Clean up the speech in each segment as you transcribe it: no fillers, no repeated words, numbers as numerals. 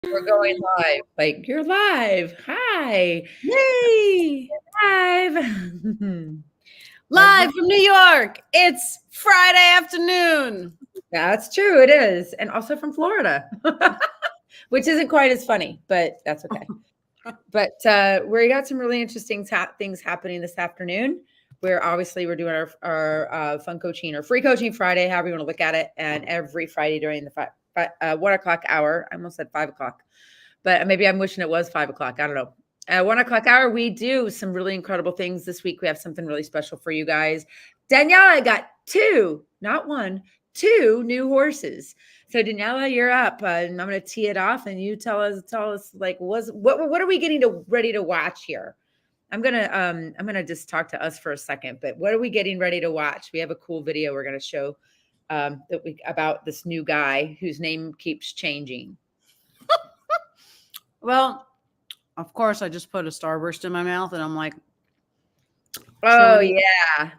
We're going live. Like, you're live. Hi. Yay! Live. Live from New York. It's Friday afternoon. That's true. It is. And also from Florida, which isn't quite as funny, but that's okay. But we got some really interesting things happening this afternoon. We're doing our fun coaching or free coaching Friday, however you want to look at it. And every Friday during the 1 o'clock hour, I almost said 5 o'clock, but maybe I'm wishing it was 5 o'clock. I don't know. At 1 o'clock hour, we do some really incredible things this week. We have something really special for you guys. Daniela got not one, two new horses. So Daniela, you're up, and I'm going to tee it off, and you tell us like what are we getting ready to watch here? I'm gonna just talk to us for a second, but what are we getting ready to watch? We have a cool video we're going to show about this new guy whose name keeps changing. Well, of course, I just put a Starburst in my mouth, and I'm like, oh yeah.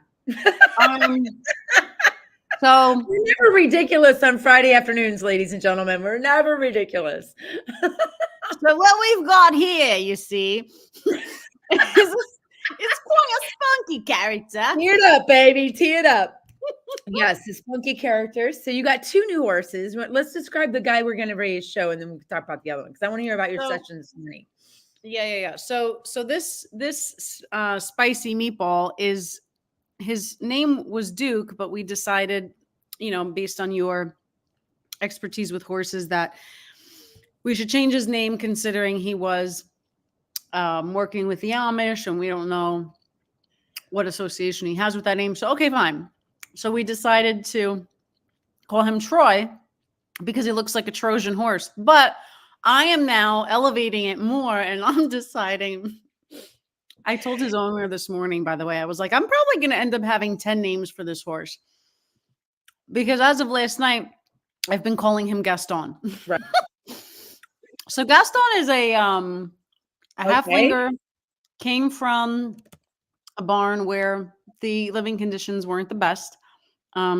So we're never ridiculous on Friday afternoons, ladies and gentlemen. We're never ridiculous. So what we've got here, you see, it's quite a spunky character. Tee it up, baby. Tee it up. Yes, his spunky characters. So you got two new horses. Let's describe the guy we're going to ready to show, and then we can talk about the other one because I want to hear about your session this morning. Yeah. So this spicy meatball is, his name was Duke, but we decided, based on your expertise with horses, that we should change his name, considering he was working with the Amish, and we don't know what association he has with that name. So, okay, fine. So we decided to call him Troy because he looks like a Trojan horse. But I am now elevating it more, and I'm deciding. I told his owner this morning, by the way, I was like, I'm probably going to end up having 10 names for this horse. Because as of last night, I've been calling him Gaston. Right. So Gaston is a halflinger, came from a barn where the living conditions weren't the best.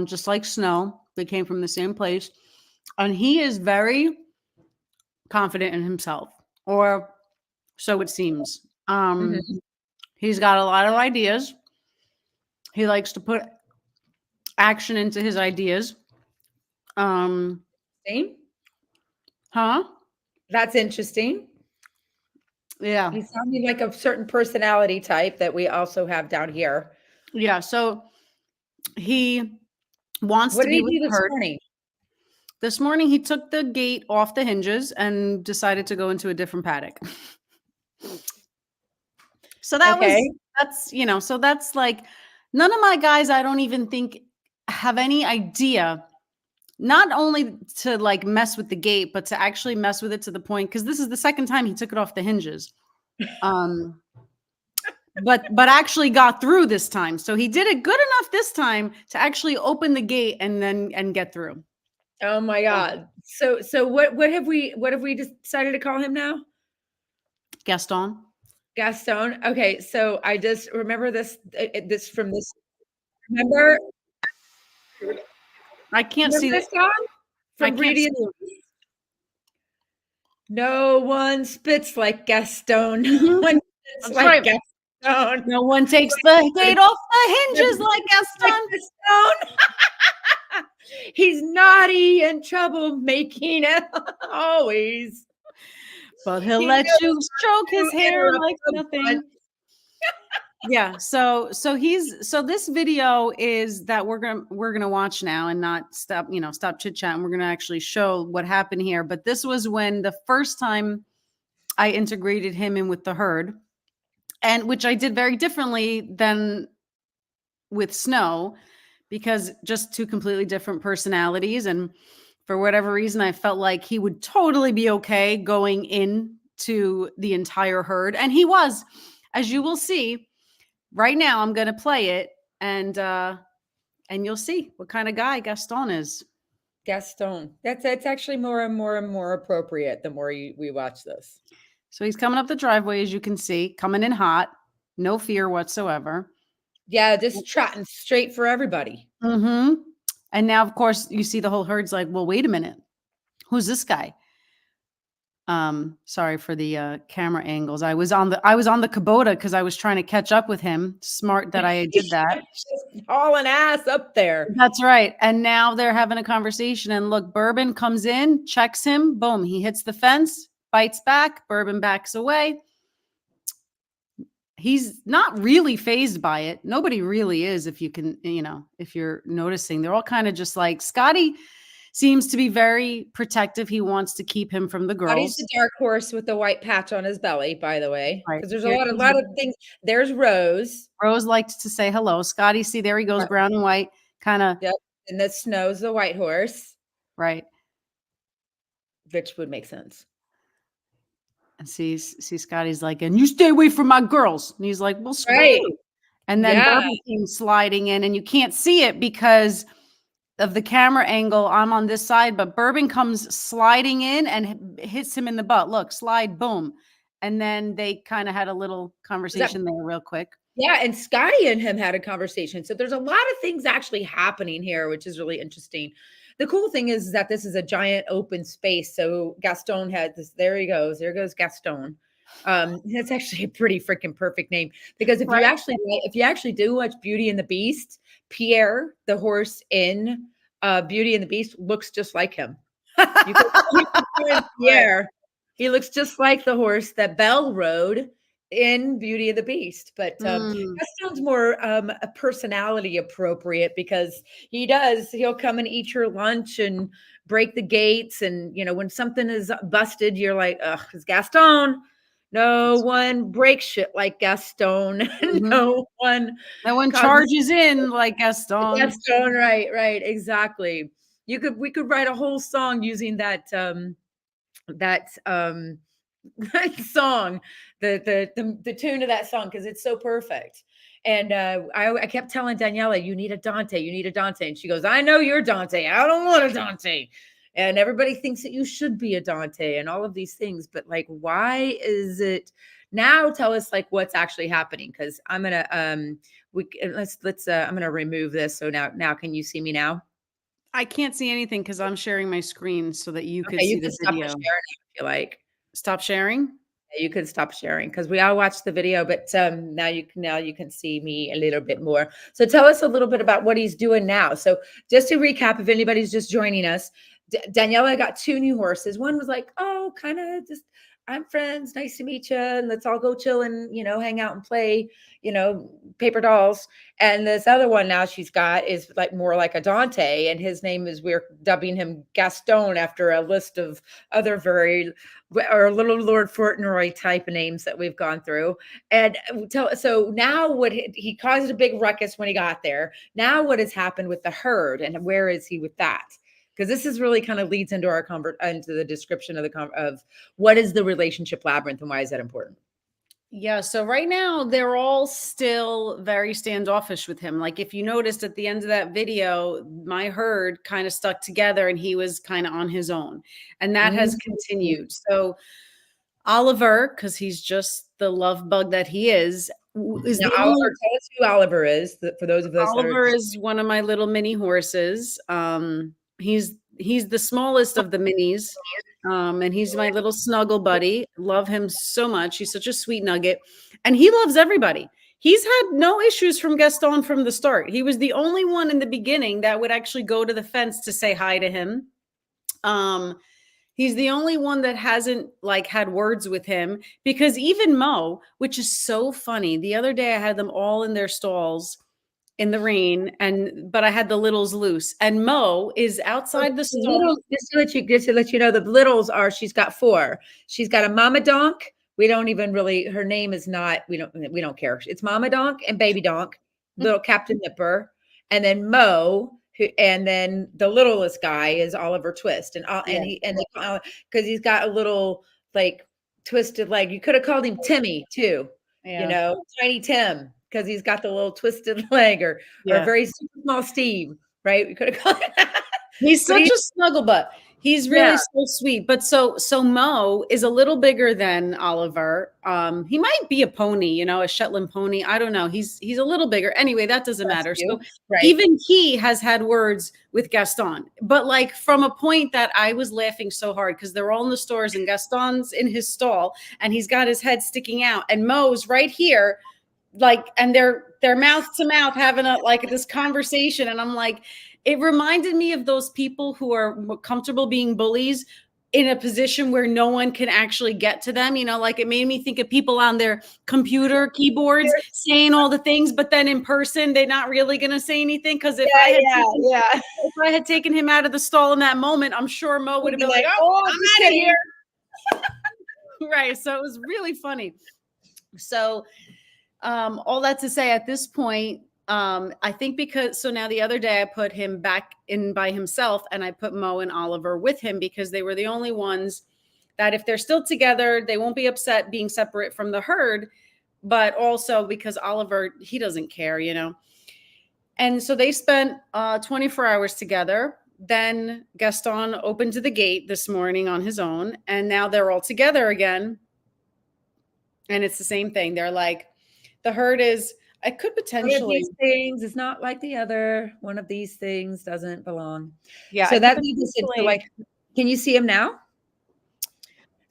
Just like Snow, they came from the same place. And he is very confident in himself, or so it seems. He's got a lot of ideas. He likes to put action into his ideas. Same? Huh? That's interesting. Yeah. He sounded like a certain personality type that we also have down here. Yeah. So he wants what to be did he do with her. This morning, he took the gate off the hinges and decided to go into a different paddock. So that's like, none of my guys, I don't even think, have any idea, not only to like mess with the gate, but to actually mess with it to the point, because this is the second time he took it off the hinges. But actually got through this time. So he did it good enough this time to actually open the gate and get through. Oh my God. So what have we decided to call him now? Gaston. Okay. So I just remember this from this. Remember? I can't see this song from Beauty and the Beast? No one spits like Gaston. No one spits like Gaston. No one takes the gate off the hinges like Gaston. He's naughty and troublemaking always. But he'll let you stroke his hair like nothing. Yeah. So this video is that we're gonna watch now and not stop chit chat. And we're gonna actually show what happened here. But this was when the first time I integrated him in with the herd, and which I did very differently than with Snow, because just two completely different personalities. And for whatever reason, I felt like he would totally be okay going into the entire herd. And he was, as you will see right now. I'm going to play it, and you'll see what kind of guy Gaston is. Gaston. That's actually more and more appropriate the more we watch this. So he's coming up the driveway, as you can see, coming in hot, no fear whatsoever. Yeah, just trotting straight for everybody. And now, of course, you see the whole herd's like, well, wait a minute. Who's this guy? Sorry for the camera angles. I was on the Kubota because I was trying to catch up with him. Smart that I did that. Just hauling ass up there. That's right. And now they're having a conversation. And look, Bourbon comes in, checks him, boom, he hits the fence, bites back, Bourbon backs away. He's not really fazed by it. Nobody really is, if you can, if you're noticing. They're all kind of just like, Scotty seems to be very protective. He wants to keep him from the girls. Scotty's the dark horse with the white patch on his belly, by the way. Right. Because there's a lot of things. There's Rose. Rose liked to say hello. Scotty, see, there he goes, brown and white, kind of. Yep. And the Snow's the white horse. Right. Which would make sense. And see, Scotty's like, and you stay away from my girls. And he's like, well, screw you. And then Bourbon came sliding in, and you can't see it because of the camera angle. I'm on this side, but Bourbon comes sliding in and hits him in the butt. Look, slide, boom. And then they kind of had a little conversation there real quick. Yeah, and Scotty and him had a conversation. So there's a lot of things actually happening here, which is really interesting. The cool thing is that this is a giant open space. So Gaston had this. There he goes. There goes Gaston. That's actually a pretty freaking perfect name, because if you actually do watch Beauty and the Beast, Pierre, the horse in Beauty and the Beast, looks just like him. You can Pierre. He looks just like the horse that Belle rode in Beauty and the Beast, but that sounds more a personality appropriate, because he'll come and eat your lunch and break the gates, and when something is busted, you're like, ugh, it's Gaston. No one breaks shit like Gaston. No one charges in like Gaston. Gaston, right, exactly. We could write a whole song using that song, the tune of that song, because it's so perfect. And I kept telling Daniela, you need a Dante, and she goes, I know you're Dante, I don't want a Dante. And everybody thinks that you should be a Dante and all of these things, but like, why is it now? Tell us like what's actually happening, because I'm gonna I'm gonna remove this. So now can you see me now? I can't see anything because I'm sharing my screen so that you can see the video. Stop sharing if you like. Stop sharing? You can stop sharing, because we all watched the video, but now you can see me a little bit more. So tell us a little bit about what he's doing now. So just to recap, if anybody's just joining us, Daniela got 2 new horses. One was like, oh, kind of just, I'm friends, nice to meet you, and let's all go chill and hang out and play paper dolls. And this other one now she's got is like more like a Dante, and his name is, we're dubbing him Gaston after a list of other little Lord Fauntleroy type names that we've gone through. And so now he caused a big ruckus when he got there. Now what has happened with the herd, and where is he with that? Because this is really kind of leads into into the description of what is the relationship labyrinth and why is that important? Yeah. So right now they're all still very standoffish with him. Like if you noticed at the end of that video, my herd kind of stuck together and he was kind of on his own, and that has continued. So Oliver, because he's just the love bug that he is now, Oliver, tell us who Oliver is. For those of us, Oliver is one of my little mini horses. He's the smallest of the minis. And he's my little snuggle buddy. Love him so much. He's such a sweet nugget. And he loves everybody. He's had no issues from Gaston from the start. He was the only one in the beginning that would actually go to the fence to say hi to him. He's the only one that hasn't like had words with him, because even Mo, which is so funny. The other day I had them all in their stalls in the rain, but I had the littles loose, and Mo is outside the stall. Just to let you know, the littles are, she's got 4. She's got a Mama Donk. We don't even really, her name is not, we don't care. It's Mama Donk and Baby Donk, little Captain Nipper, and then Mo, and then the littlest guy is Oliver Twist, because he's got a little like twisted leg. You could have called him Timmy too, Tiny Tim, because he's got the little twisted leg, or very small Steve, right? We could have called him that. He's such a snuggle butt. He's Yeah. really so sweet. But so Mo is a little bigger than Oliver. He might be a pony, you know, a Shetland pony. I don't know. He's a little bigger. Anyway, that doesn't That's matter. So you. Right. even he has had words with Gaston, but like from a point that I was laughing so hard because they're all in the stores and Gaston's in his stall and he's got his head sticking out and Mo's right here, like, and they're mouth to mouth having a like this conversation, and I'm like, it reminded me of those people who are comfortable being bullies in a position where no one can actually get to them. You know, like it made me think of people on their computer keyboards saying all the things, but then in person, they're not really going to say anything. Because Yeah. if I had taken him out of the stall in that moment, I'm sure Mo would have been like, "Oh, oh, I'm just out of kidding. here." Right. So it was really funny. So all that to say, at this point, I think because so now the other day I put him back in by himself and I put Mo and Oliver with him because they were the only ones that if they're still together, they won't be upset being separate from the herd, but also because Oliver, he doesn't care, you know. And so they spent 24 hours together. Then Gaston opened to the gate this morning on his own, and now they're all together again. And it's the same thing. They're like, the herd is, I could One of potentially, these things is not like the other. One of these things doesn't belong. yeah, I So could that leads us into potentially, like, can you see him now?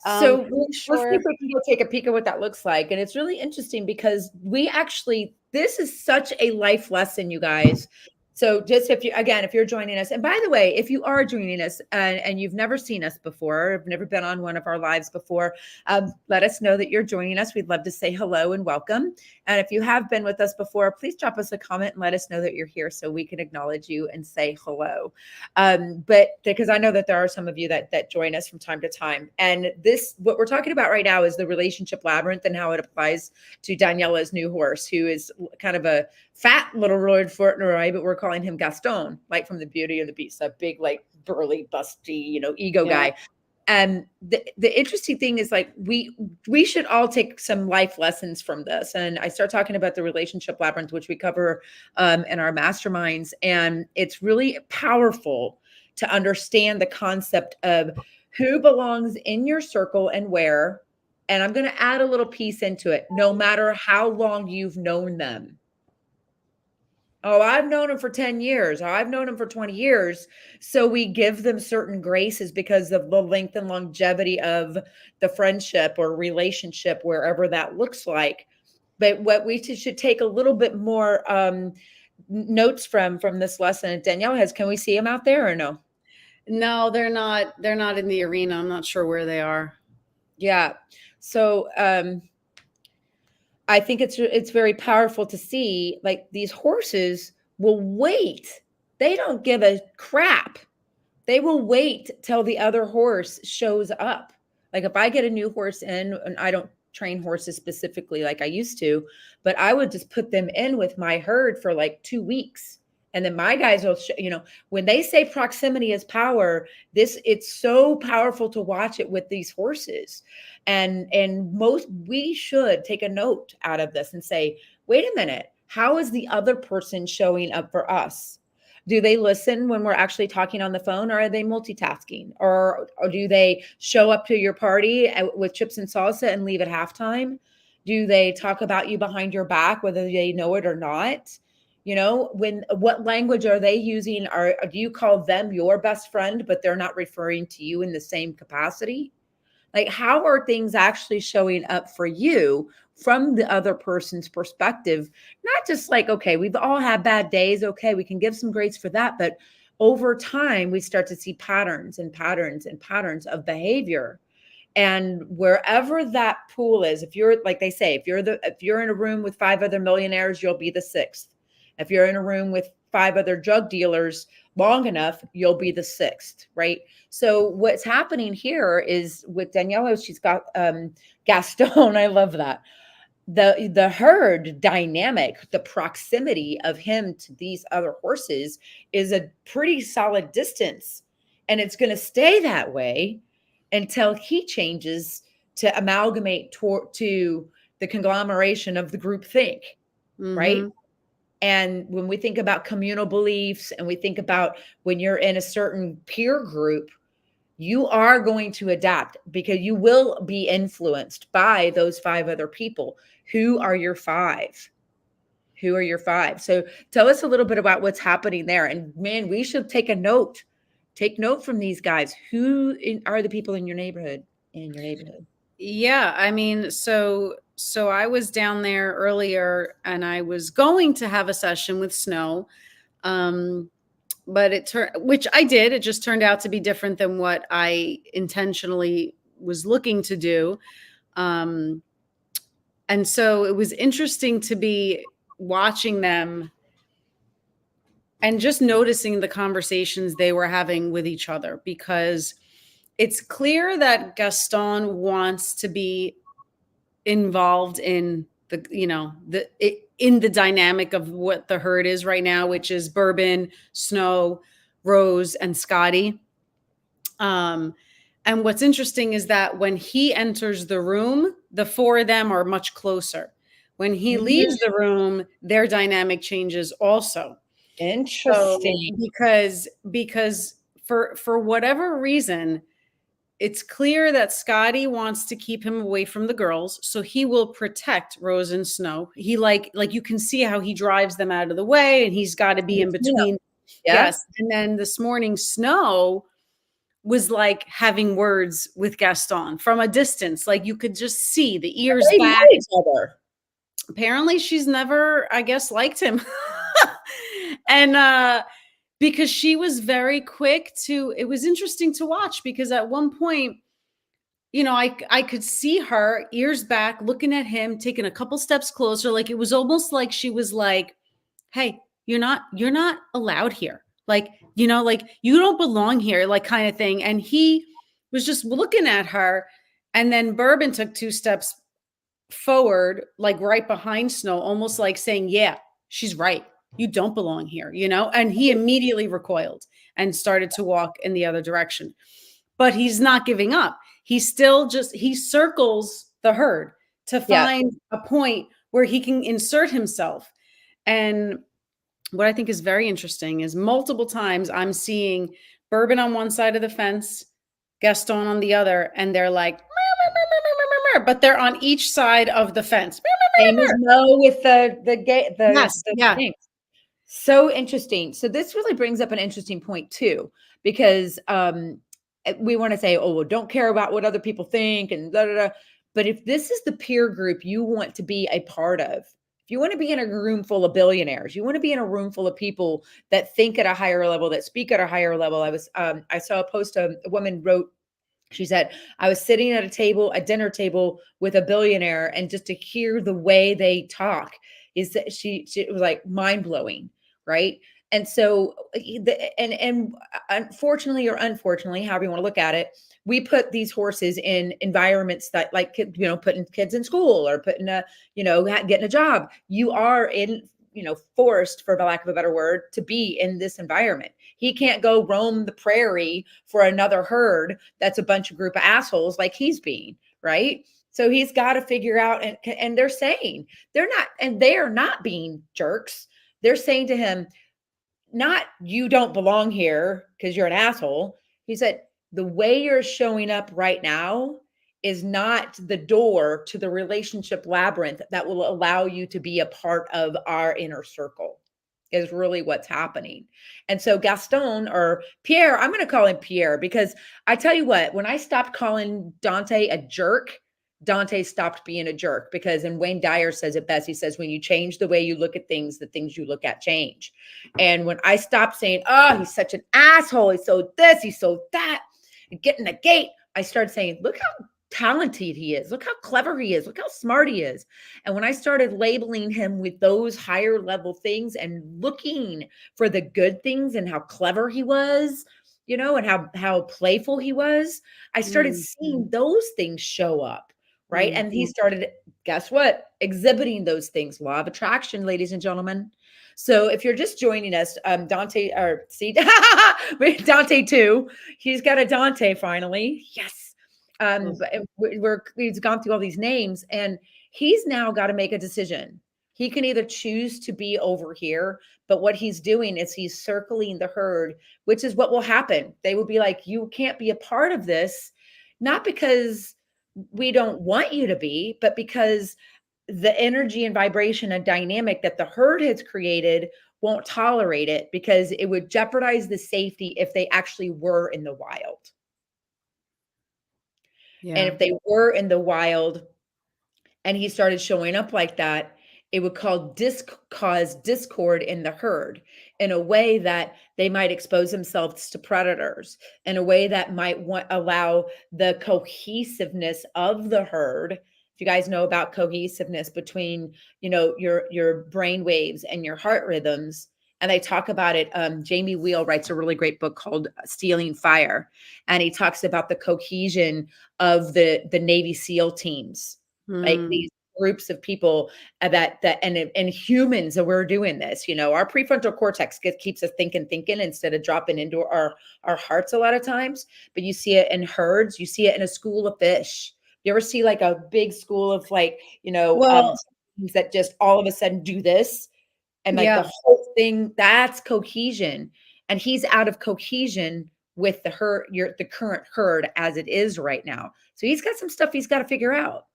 I'm So pretty let's see sure. if we can go take a peek at what that looks like. And it's really interesting because we actually, this is such a life lesson, you guys. So just if you, again, if you're joining us, and by the way, if you are joining us and you've never seen us before, have never been on one of our lives before, let us know that you're joining us. We'd love to say hello and welcome. And if you have been with us before, please drop us a comment and let us know that you're here so we can acknowledge you and say hello. But because I know that there are some of you that join us from time to time. And this, what we're talking about right now is the relationship labyrinth and how it applies to Daniela's new horse, who is kind of a fat little Lord Fauntleroy, but we're calling him Gaston, like from the Beauty and the Beast, a big, like burly, busty, ego guy. And the interesting thing is like we should all take some life lessons from this. And I start talking about the relationship labyrinth, which we cover in our masterminds. And it's really powerful to understand the concept of who belongs in your circle and where. And I'm going to add a little piece into it, no matter how long you've known them. Oh, I've known them for 10 years. Oh, I've known them for 20 years. So we give them certain graces because of the length and longevity of the friendship or relationship, wherever that looks like. But what we should take a little bit more notes from this lesson Danielle has. Can we see them out there or no? No, they're not. They're not in the arena. I'm not sure where they are. Yeah. So I think it's very powerful to see like these horses will wait. They don't give a crap. They will wait till the other horse shows up. Like if I get a new horse in, and I don't train horses specifically like I used to, but I would just put them in with my herd for like 2 weeks. And then my guys will, when they say proximity is power, it's so powerful to watch it with these horses. And we should take a note out of this and say, wait a minute, how is the other person showing up for us? Do they listen when we're actually talking on the phone, or are they multitasking? Or do they show up to your party with chips and salsa and leave at halftime? Do they talk about you behind your back, whether they know it or not? What language are they using? Do you call them your best friend, but they're not referring to you in the same capacity? Like, how are things actually showing up for you from the other person's perspective? Not just like, okay, we've all had bad days. Okay, we can give some grace for that. But over time, we start to see patterns and patterns and patterns of behavior. And wherever that pool is, if you're like they say, if you're in a room with 5 other millionaires, you'll be the 6th. If you're in a room with 5 other drug dealers long enough, you'll be the 6th, right? So what's happening here is with Daniela, she's got Gaston. I love that. The herd dynamic, the proximity of him to these other horses is a pretty solid distance. And it's going to stay that way until he changes to amalgamate to the conglomeration of the group think, right? And when we think about communal beliefs and we think about when you're in a certain peer group, You are going to adapt because you will be influenced by those 5 other people. Who are your 5? Who are your 5? So tell us a little bit about what's happening there. And man, we should take a note. Take note from these guys. Are the people in your neighborhood? In your neighborhood. Yeah, I mean, so I was down there earlier and I was going to have a session with Snow. But which I did, it just turned out to be different than what I intentionally was looking to do. And so it was interesting to be watching them and just noticing the conversations they were having with each other, because it's clear that Gaston wants to be involved in in the dynamic of what the herd is right now, which is Bourbon, Snow, Rose, and Scotty. And what's interesting is that when he enters the room, the 4 of them are much closer. When he leaves the room, their dynamic changes also. Interesting. So, because for whatever reason, it's clear that Scotty wants to keep him away from the girls, so he will protect Rose and Snow. He like you can see how he drives them out of the way, and he's got to be in between. Yeah. Yes. And then this morning, Snow was like having words with Gaston from a distance. Like you could just see the ears back. Each other. Apparently she's never, I guess, liked him. And because she was very quick to, it was interesting to watch, because at one point, I could see her ears back, looking at him, taking a couple steps closer. Like it was almost like she was like, hey, you're not allowed here. Like, like you don't belong here, like kind of thing. And he was just looking at her. And then Bourbon took 2 steps forward, like right behind Snow, almost like saying, yeah, she's right. You don't belong here, and he immediately recoiled and started to walk in the other direction. But he's not giving up. He still he circles the herd to find a point where he can insert himself. And what I think is very interesting is multiple times I'm seeing Bourbon on one side of the fence, Gaston on the other, and they're like, but they're on each side of the fence. Same as Mo with the gate. Yes, yeah. Things. So interesting. So this really brings up an interesting point too, because we want to say, oh, well, don't care about what other people think and da, da, da. But if this is the peer group you want to be a part of, if you want to be in a room full of billionaires, you want to be in a room full of people that think at a higher level, that speak at a higher level. I saw a post, a woman wrote, she said, I was sitting at a dinner table with a billionaire, and just to hear the way they talk is that she was like mind blowing. Right. And so, and unfortunately or unfortunately, however you want to look at it, we put these horses in environments that, like, putting kids in school or putting getting a job. You are forced, for the lack of a better word, to be in this environment. He can't go roam the prairie for another herd that's a bunch of group of assholes like he's being, right? So he's got to figure out, and they're saying they are not being jerks. They're saying to him, not you don't belong here because you're an asshole. He said, the way you're showing up right now is not the door to the relationship labyrinth that will allow you to be a part of our inner circle, is really what's happening. And so Gaston, or Pierre, I'm going to call him Pierre, because I tell you what, when I stopped calling Dante a jerk, Dante stopped being a jerk. Because, and Wayne Dyer says it best, he says, when you change the way you look at things, the things you look at change. And when I stopped saying, oh, he's such an asshole, he's so this, he's so that, and get in the gate, I started saying, look how talented he is, look how clever he is, look how smart he is. And when I started labeling him with those higher level things and looking for the good things and how clever he was, and how playful he was, I started seeing those things show up. Right. And he started, guess what? Exhibiting those things. Law of attraction, ladies and gentlemen. So if you're just joining us, Dante, or see, Dante too, he's got a Dante finally. Yes. But we've gone through all these names, and he's now got to make a decision. He can either choose to be over here, but what he's doing is he's circling the herd, which is what will happen. They will be like, you can't be a part of this, not because we don't want you to be, but because the energy and vibration and dynamic that the herd has created won't tolerate it, because it would jeopardize the safety if they actually were in the wild. And Yeah. if they were in the wild and he started showing up like that, it would cause discord in the herd in a way that they might expose themselves to predators, in a way that might allow the cohesiveness of the herd. If you guys know about cohesiveness between, your brain waves and your heart rhythms, and they talk about it. Jamie Wheel writes a really great book called Stealing Fire, and he talks about the cohesion of the Navy SEAL teams, like Mm. these groups of people and humans that we're doing this. Our prefrontal cortex keeps us thinking instead of dropping into our hearts a lot of times. But you see it in herds, you see it in a school of fish. You ever see like a big school of Well, that just all of a sudden do this, and like yeah. the whole thing, that's cohesion. And he's out of cohesion with the current herd as it is right now. So he's got some stuff he's got to figure out.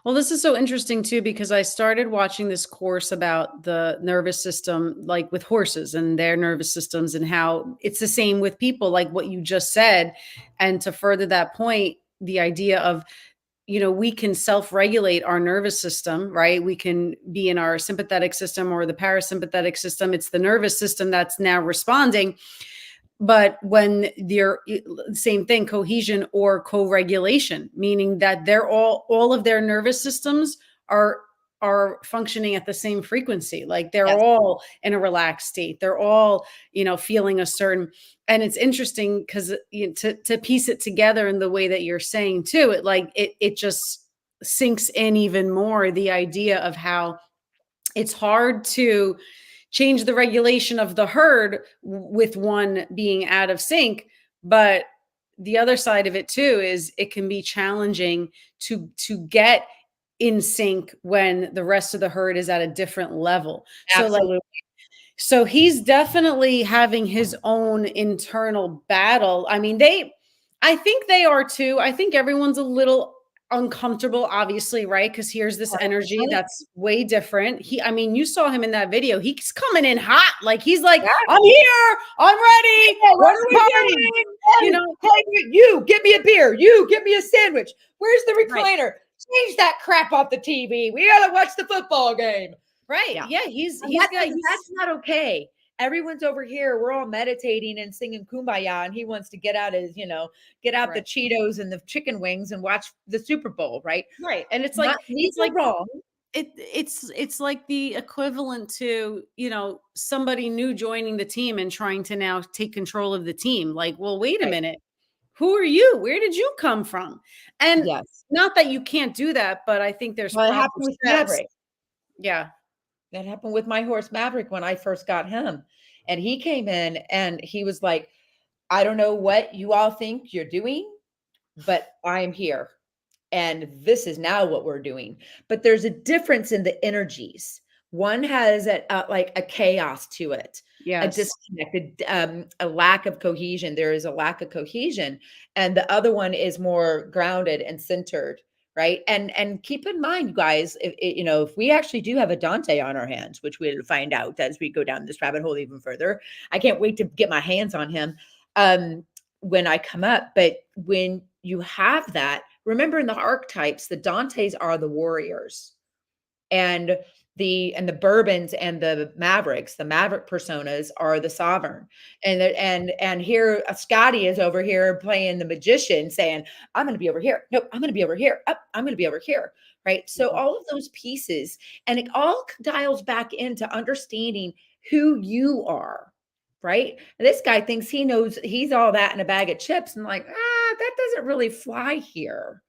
Well, this is so interesting too, because I started watching this course about the nervous system, like with horses and their nervous systems, and how it's the same with people, like what you just said. And to further that point, the idea of, we can self-regulate our nervous system, right? We can be in our sympathetic system or the parasympathetic system. It's the nervous system that's now responding. But when they're same thing, cohesion or co-regulation, meaning that they're all of their nervous systems are functioning at the same frequency. Like they're Yes. all in a relaxed state. They're all, feeling a certain, and it's interesting because to piece it together in the way that you're saying too, it just sinks in even more, the idea of how it's hard to change the regulation of the herd with one being out of sync. But the other side of it too is it can be challenging to get in sync when the rest of the herd is at a different level. Absolutely. So he's definitely having his own internal battle. I mean, I think they are too. I think everyone's a little uncomfortable, obviously, right? Because here's this energy that's way different. I mean, you saw him in that video. He's coming in hot. Like he's like, Yeah. I'm here. I'm ready. Yeah, What are we doing? Hey, you get me a beer. You get me a sandwich. Where's the recliner? Right. Change that crap off the TV. We gotta watch the football game. Right. Yeah. That's not okay. Everyone's over here. We're all meditating and singing Kumbaya, and he wants to get out the Cheetos and the chicken wings and watch the Super Bowl, right? Right. And it's these are wrong. It's like the equivalent to, somebody new joining the team and trying to now take control of the team. Like, well, wait a minute. Who are you? Where did you come from? And Yes. not that you can't do that, but I think there's It happened with Maverick. Yeah. That happened with my horse Maverick when I first got him. And he came in and he was like, I don't know what you all think you're doing, but I'm here. And this is now what we're doing. But there's a difference in the energies. One has like a chaos to it, a Yes. disconnected, a lack of cohesion. There is a lack of cohesion. And the other one is more grounded and centered. Right. And keep in mind, you guys, if we actually do have a Dante on our hands, which we'll find out as we go down this rabbit hole even further. I can't wait to get my hands on him when I come up. But when you have that, remember in the archetypes, the Dantes are the warriors, and the Bourbons and the Mavericks, the Maverick personas are the sovereign. And here Scotty is over here playing the magician, saying, I'm going to be over here. Nope, I'm going to be over here. Up, I'm going to be over here. Right. So all of those pieces, and it all dials back into understanding who you are. Right. And this guy thinks he knows he's all that in a bag of chips, and like, that doesn't really fly here.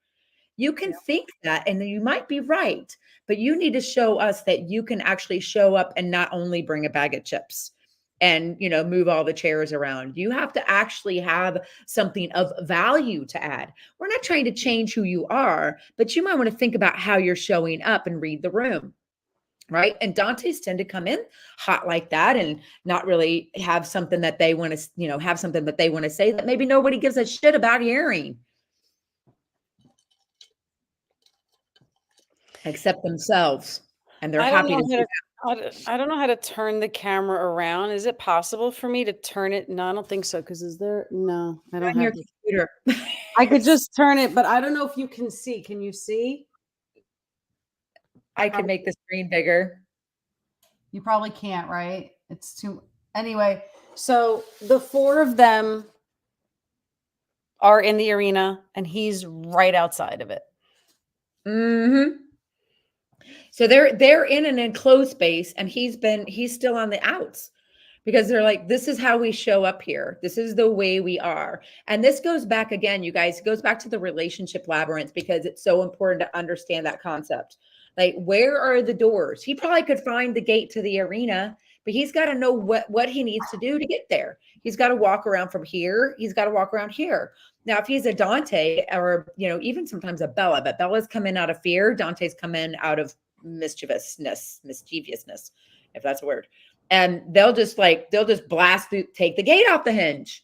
You can think that, and you might be right, but you need to show us that you can actually show up and not only bring a bag of chips and, move all the chairs around. You have to actually have something of value to add. We're not trying to change who you are, but you might want to think about how you're showing up and read the room. right? And Dantes tend to come in hot like that and not really have something that they want to, have something that they want to say that maybe nobody gives a shit about hearing except themselves. And they're I don't happy know to do I don't know how to turn the camera around. Is it possible for me to turn it? No, I don't think so. Because is there? No, I that don't on your have. computer. I could just turn it, but I don't know if you can see. Can you see? I could make the screen bigger. You probably can't, right? It's too. Anyway, so the four of them are in the arena, and he's right outside of it. Mm-hmm. So they're in an enclosed space, and he's still on the outs because they're like, this is how we show up here. This is the way we are. And this goes back again, you guys, it goes back to the relationship labyrinth because it's so important to understand that concept. Like, where are the doors? He probably could find the gate to the arena, but he's got to know what he needs to do to get there. He's got to walk around from here. He's got to walk around here. Now, if he's a Dante or, even sometimes a Bella, but Bella's come in out of fear. Dante's come in out of mischievousness, if that's a word. And they'll just blast through, take the gate off the hinge,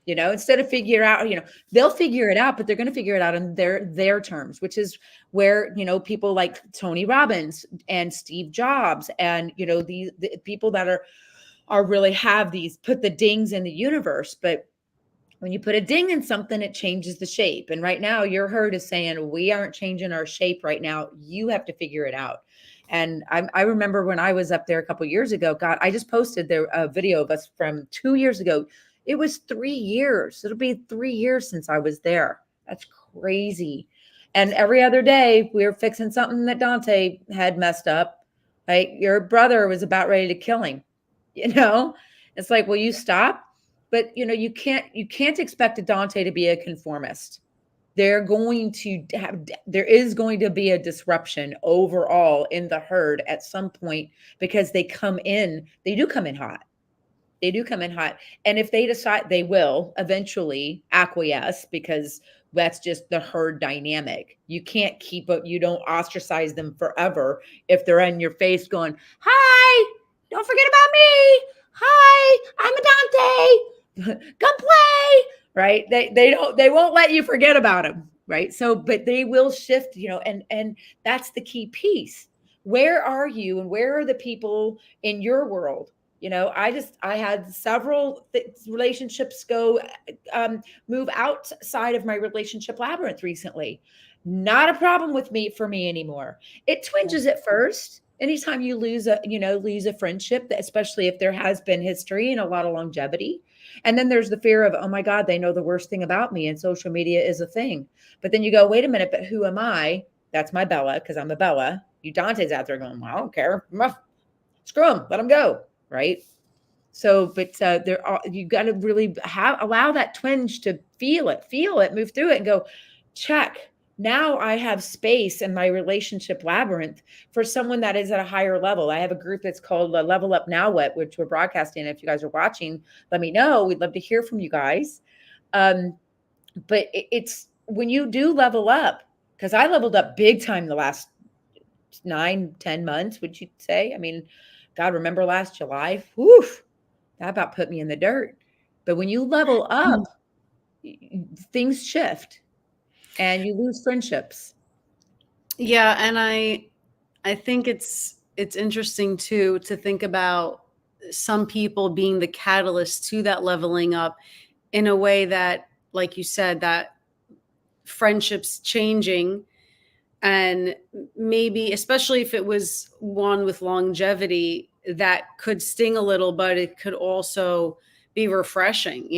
instead of figure out, they'll figure it out, but they're going to figure it out on their terms, which is where, people like Tony Robbins and Steve Jobs and, the people that are really have these, put the dings in the universe. But when you put a ding in something, it changes the shape. And right now your herd is saying, we aren't changing our shape right now. You have to figure it out. And I remember when I was up there a couple of years ago, God, I just posted a video of us from 2 years ago. It was 3 years. It'll be 3 years since I was there. That's crazy. And every other day we were fixing something that Dante had messed up. Like, your brother was about ready to kill him. It's like, will you stop? But you can't expect a Dante to be a conformist. There is going to be a disruption overall in the herd at some point because they do come in hot. They do come in hot. And if they decide, they will eventually acquiesce because that's just the herd dynamic. You can't you don't ostracize them forever if they're in your face going, hi, don't forget about me. Hi, I'm a Dante. Come play. Right. They won't let you forget about them. Right. So, but they will shift, and that's the key piece. Where are you and where are the people in your world? I had several relationships move outside of my relationship labyrinth recently. Not a problem for me anymore. It twinges at first. Anytime you lose a friendship, especially if there has been history and a lot of longevity. And then there's the fear of, oh my God, they know the worst thing about me and social media is a thing. But then you go, wait a minute, but who am I? That's my Bella, because I'm a Bella. You Dante's out there going, well, I don't care. Screw them, let them go. Right. So, but you got to really allow that twinge to feel it, move through it and go, check. Now I have space in my relationship labyrinth for someone that is at a higher level. I have a group that's called Level Up Now What, which we're broadcasting. If you guys are watching, let me know. We'd love to hear from you guys. But it's when you do level up, because I leveled up big time the last 9-10 months, would you say? I mean, God, remember last July? Whew, that about put me in the dirt. But when you level up, things shift and you lose friendships. Yeah, and I think it's interesting too to think about some people being the catalyst to that leveling up in a way that, like you said, that friendships changing, and maybe especially if it was one with longevity, that could sting a little, but it could also be refreshing,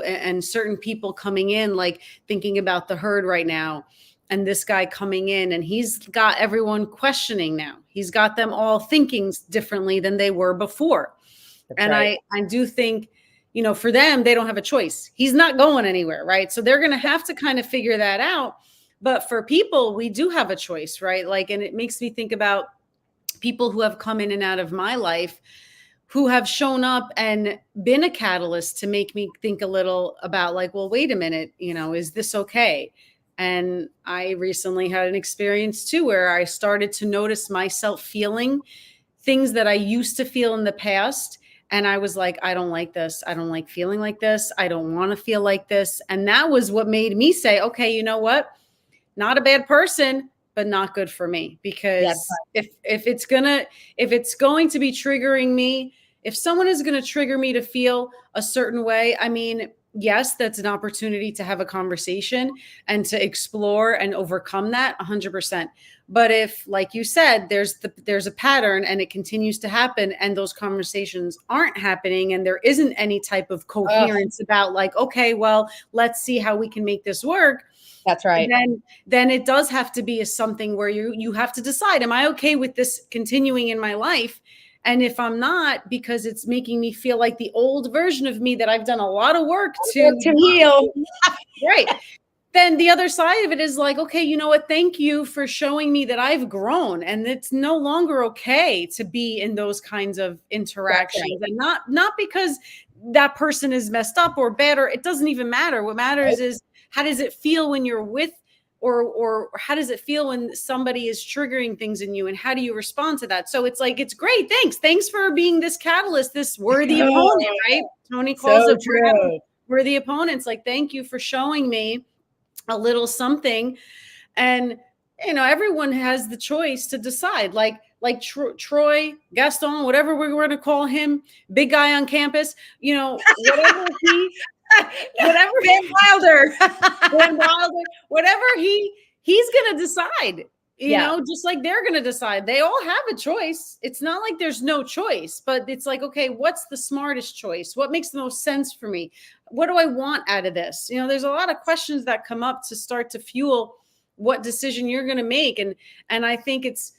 and certain people coming in, like thinking about the herd right now, and this guy coming in and he's got everyone questioning now. He's got them all thinking differently than they were before. That's and right. I do think, for them, they don't have a choice. He's not going anywhere, right? So they're going to have to kind of figure that out. But for people, we do have a choice, right? Like, and it makes me think about people who have come in and out of my life who have shown up and been a catalyst to make me think a little about, like, well, wait a minute, is this okay? And I recently had an experience too, where I started to notice myself feeling things that I used to feel in the past. And I was like, I don't like this. I don't like feeling like this. I don't want to feel like this. And that was what made me say, okay, you know what? Not a bad person, but not good for me. Yeah. Because if it's going to be triggering me, if someone is going to trigger me to feel a certain way, I mean, yes, that's an opportunity to have a conversation and to explore and overcome that 100%. But if, like you said, there's a pattern and it continues to happen and those conversations aren't happening and there isn't any type of coherence about like, okay, well, let's see how we can make this work. That's right. Then it does have to be something where you have to decide, am I okay with this continuing in my life? And if I'm not, because it's making me feel like the old version of me that I've done a lot of work to heal. Right. Then the other side of it is like, okay, you know what? Thank you for showing me that I've grown and it's no longer okay to be in those kinds of interactions. Right. And not because that person is messed up or bad, or it doesn't even matter. What matters is, how does it feel when you're with, or how does it feel when somebody is triggering things in you, and how do you respond to that? So it's like, it's great. Thanks for being this catalyst, this worthy opponent, right? Tony calls So it true. worthy opponents. Like, thank you for showing me a little something. And everyone has the choice to decide, like Troy, Gaston, whatever we're going to call him, big guy on campus, whatever whatever Van Wilder. whatever he's going to decide, Yeah. just like they're going to decide. They all have a choice. It's not like there's no choice, but it's like, okay, what's the smartest choice? What makes the most sense for me? What do I want out of this? There's a lot of questions that come up to start to fuel what decision you're going to make. And I think it's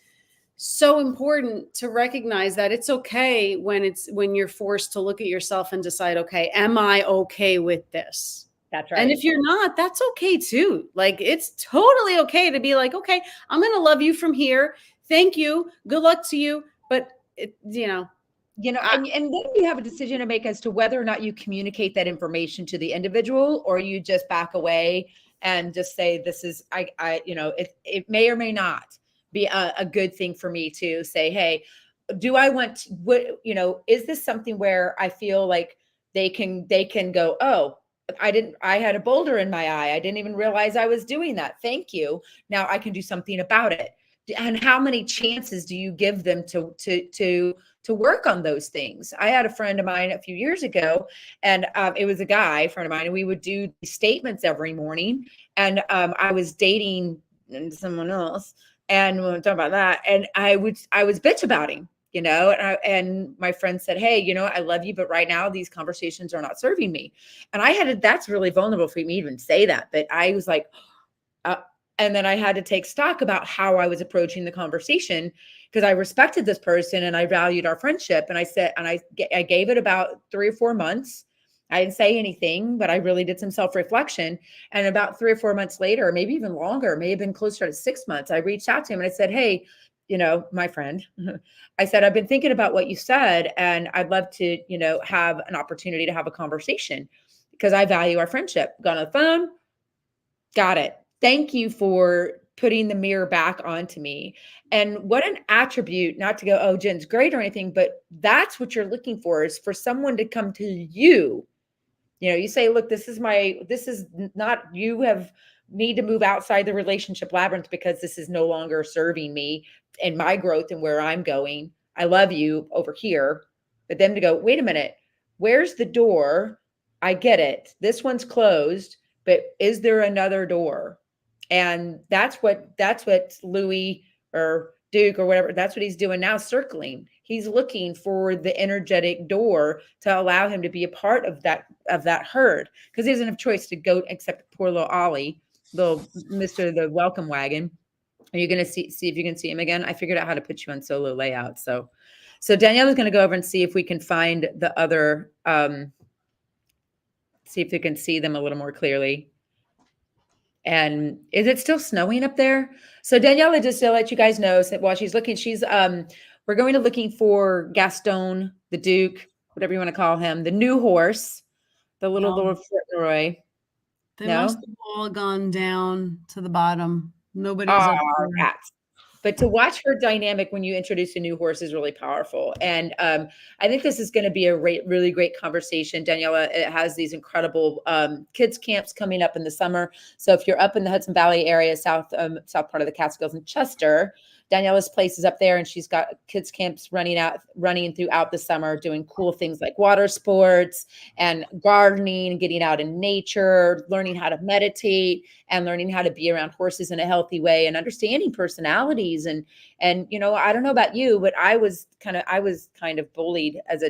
so important to recognize that it's okay when you're forced to look at yourself and decide, okay, am I okay with this? That's right. And if you're not, that's okay too. Like, it's totally okay to be like, okay, I'm going to love you from here. Thank you. Good luck to you. But and then you have a decision to make as to whether or not you communicate that information to the individual, or you just back away and just say, this is, it may or may not be a good thing for me to say, hey, do I want is this something where I feel like they can go, oh, I had a boulder in my eye. I didn't even realize I was doing that. Thank you. Now I can do something about it. And how many chances do you give them to work on those things? I had a friend of mine a few years ago, and it was a guy friend of mine, and we would do statements every morning. And I was dating someone else, and we were talking about that, and I was bitch about him, and my friend said, hey, I love you, but right now these conversations are not serving me. And that's really vulnerable for me to even say that, but I was like, and then I had to take stock about how I was approaching the conversation, because I respected this person and I valued our friendship. And I said, and I gave it about 3 or 4 months. I didn't say anything, but I really did some self-reflection. And about 3 or 4 months later, maybe even longer, may have been closer to 6 months, I reached out to him and I said, hey, my friend, I said, I've been thinking about what you said, and I'd love to, have an opportunity to have a conversation, because I value our friendship. Got on the phone, got it. Thank you for putting the mirror back onto me. And what an attribute, not to go, oh, Jen's great or anything, but that's what you're looking for, is for someone to come to you. You say, look, this is not, need to move outside the relationship labyrinth, because this is no longer serving me and my growth and where I'm going. I love you over here. But them to go, wait a minute, where's the door? I get it. This one's closed, but is there another door? And that's what Louis or Duke or whatever, that's what he's doing now, circling. He's looking for the energetic door to allow him to be a part of that herd, because he doesn't have choice to go except poor little Ollie, little Mr. the welcome wagon. Are you going to see if you can see him again? I figured out how to put you on solo layout. So Danielle is going to go over and see if we can find the other, see if we can see them a little more clearly. And is it still snowing up there? So Daniela, just to let you guys know, that while she's looking, we're going to looking for Gaston, the Duke, whatever you want to call him, the new horse, the little Fauntleroy. They No? must have all gone down to the bottom. Nobody's Oh, up there. cats. But to watch her dynamic when you introduce a new horse is really powerful. And I think this is going to be a really great conversation. Daniela, it has these incredible kids camps coming up in the summer. So if you're up in the Hudson Valley area, south part of the Catskills in Chester, Daniela's place is up there, and she's got kids camps running throughout the summer, doing cool things like water sports and gardening, getting out in nature, learning how to meditate, and learning how to be around horses in a healthy way, and understanding personalities. And I don't know about you, but I was kind of bullied as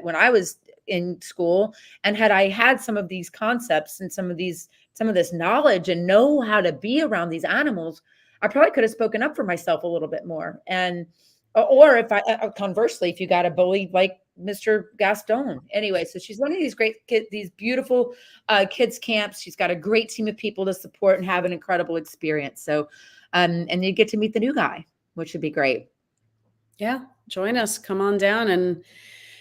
when I was in school, and had I had some of these concepts and some of this knowledge and know how to be around these animals, I probably could have spoken up for myself a little bit more. And or if conversely, if you got a bully like Mr. Gaston. Anyway, so she's running these great kids, these beautiful kids camps. She's got a great team of people to support and have an incredible experience. So, and you get to meet the new guy, which would be great. Yeah, join us. Come on down. And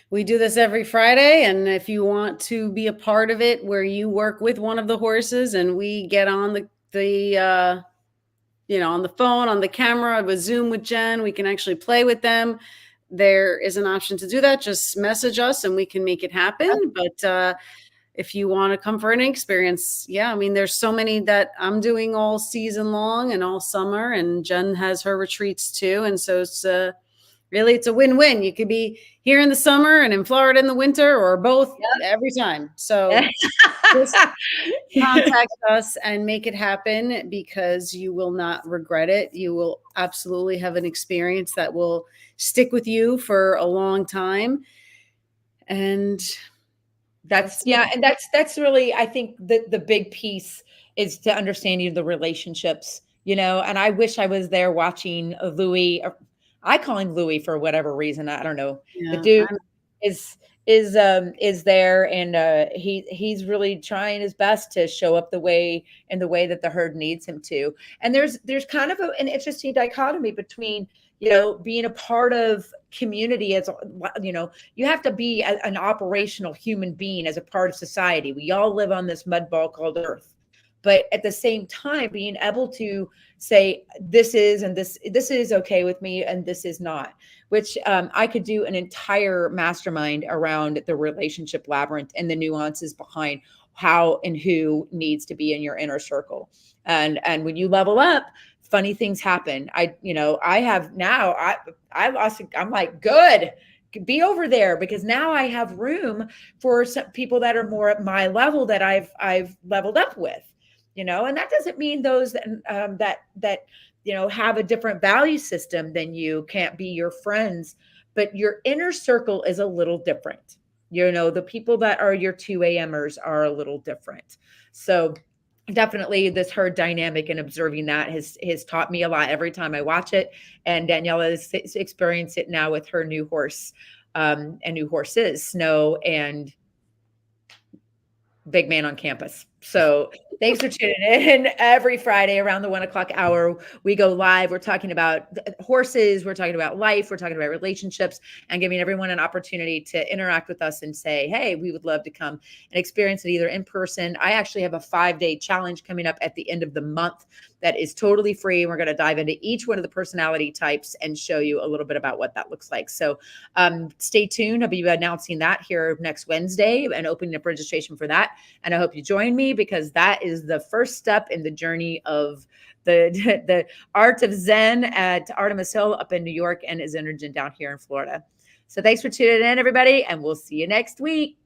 we do this every Friday. And if you want to be a part of it, where you work with one of the horses and we get on the on the phone, on the camera, with Zoom with Jen, we can actually play with them. There is an option to do that. Just message us and we can make it happen. But if you want to come for an experience, yeah, I mean, there's so many that I'm doing all season long and all summer, and Jen has her retreats too. And so it's it's a win-win. You could be here in the summer and in Florida in the winter, or both every time. So just contact us and make it happen, because you will not regret it. You will absolutely have an experience that will stick with you for a long time. And that's really, I think, the big piece is to understanding the relationships, and I wish I was there watching Louis. I call him Louis for whatever reason. I don't know. yeah, The dude is there, and he's really trying his best to show up the way that the herd needs him to. And there's kind of an interesting dichotomy between being a part of community, as you have to be an operational human being as a part of society. We all live on this mud ball called Earth, but at the same time being able to say this is okay with me and this is not, which I could do an entire mastermind around the relationship labyrinth and the nuances behind how and who needs to be in your inner circle. And when you level up, funny things happen. I'm like, good, be over there, because now I have room for some people that are more at my level that I've leveled up with. And that doesn't mean those that have a different value system than you can't be your friends, but your inner circle is a little different. The people that are your 2 a.m.ers are a little different. So definitely this herd dynamic and observing that has taught me a lot every time I watch it. And Daniela has experienced it now with her new horse and new horses, Snow and Big Man on Campus. So thanks for tuning in. Every Friday around the 1:00 hour, we go live. We're talking about horses. We're talking about life. We're talking about relationships, and giving everyone an opportunity to interact with us and say, hey, we would love to come and experience it either in person. I actually have a 5-day challenge coming up at the end of the month that is totally free. We're going to dive into each one of the personality types and show you a little bit about what that looks like. So stay tuned. I'll be announcing that here next Wednesday and opening up registration for that. And I hope you join me, because that is the first step in the journey of the art of Zen at Artemis Hill up in New York, and Zen down here in Florida. So thanks for tuning in, everybody, and we'll see you next week.